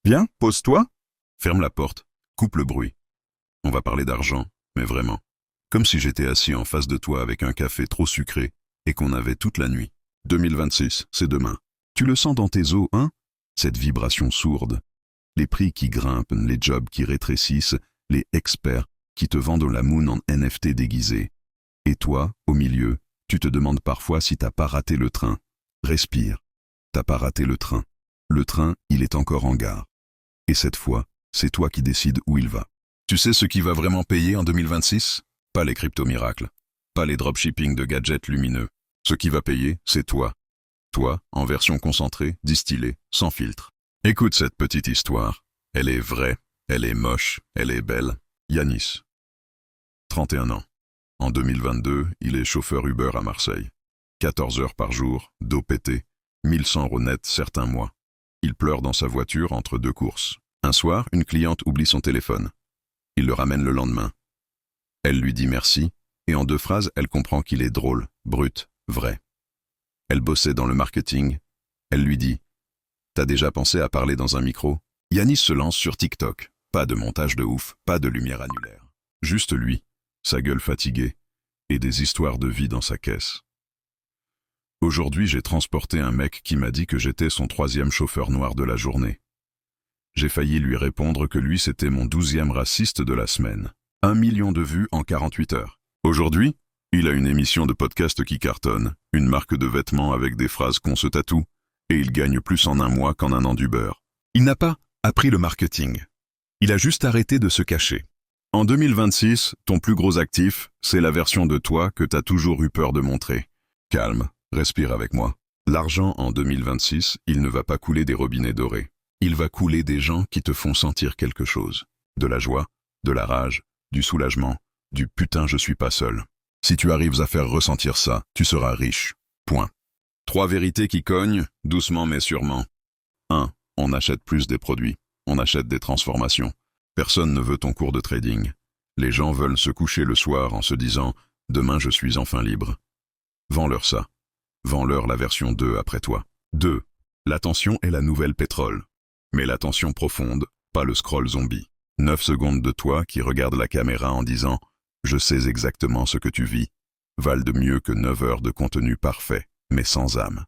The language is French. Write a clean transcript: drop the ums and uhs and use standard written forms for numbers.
Viens, pose-toi. Ferme la porte, coupe le bruit. On va parler d'argent, mais vraiment. Comme si j'étais assis en face de toi avec un café trop sucré et qu'on avait toute la nuit. 2026, c'est demain. Tu le sens dans tes os, hein? Cette vibration sourde. Les prix qui grimpent, les jobs qui rétrécissent, les experts qui te vendent la moon en NFT déguisé. Et toi, au milieu, tu te demandes parfois si t'as pas raté le train. Respire. T'as pas raté le train. Le train, il est encore en gare. Et cette fois, c'est toi qui décides où il va. Tu sais ce qui va vraiment payer en 2026? Pas les crypto-miracles. Pas les dropshipping de gadgets lumineux. Ce qui va payer, c'est toi. Toi, en version concentrée, distillée, sans filtre. Écoute cette petite histoire. Elle est vraie, elle est moche, elle est belle. Yanis. 31 ans. En 2022, il est chauffeur Uber à Marseille. 14 heures par jour, dos pété, 1100 € net certains mois. Il pleure dans sa voiture entre deux courses. Un soir, une cliente oublie son téléphone. Il le ramène le lendemain. Elle lui dit merci, et en 2 phrases, elle comprend qu'il est drôle, brut, vrai. Elle bossait dans le marketing. Elle lui dit « T'as déjà pensé à parler dans un micro ?» Yanis se lance sur TikTok. Pas de montage de ouf, pas de lumière annulaire. Juste lui, sa gueule fatiguée, et des histoires de vie dans sa caisse. Aujourd'hui, j'ai transporté un mec qui m'a dit que j'étais son 3e chauffeur noir de la journée. J'ai failli lui répondre que lui, c'était mon 12e raciste de la semaine. 1 million de vues en 48 heures. Aujourd'hui, il a une émission de podcast qui cartonne, une marque de vêtements avec des phrases qu'on se tatoue, et il gagne plus en un mois qu'en un an d'Uber. Il n'a pas appris le marketing. Il a juste arrêté de se cacher. En 2026, ton plus gros actif, c'est la version de toi que t'as toujours eu peur de montrer. Calme, respire avec moi. L'argent en 2026, il ne va pas couler des robinets dorés. Il va couler des gens qui te font sentir quelque chose. De la joie, de la rage, du soulagement, du putain je suis pas seul. Si tu arrives à faire ressentir ça, tu seras riche. Point. 3 vérités qui cognent, doucement mais sûrement. 1. On achète plus des produits. On achète des transformations. Personne ne veut ton cours de trading. Les gens veulent se coucher le soir en se disant « Demain je suis enfin libre ». Vends-leur ça. Vends-leur la version 2 après toi. 2. L'attention est la nouvelle pétrole. Mais l'attention profonde, pas le scroll zombie. 9 secondes de toi qui regarde la caméra en disant « Je sais exactement ce que tu vis » valent de mieux que 9 heures de contenu parfait, mais sans âme.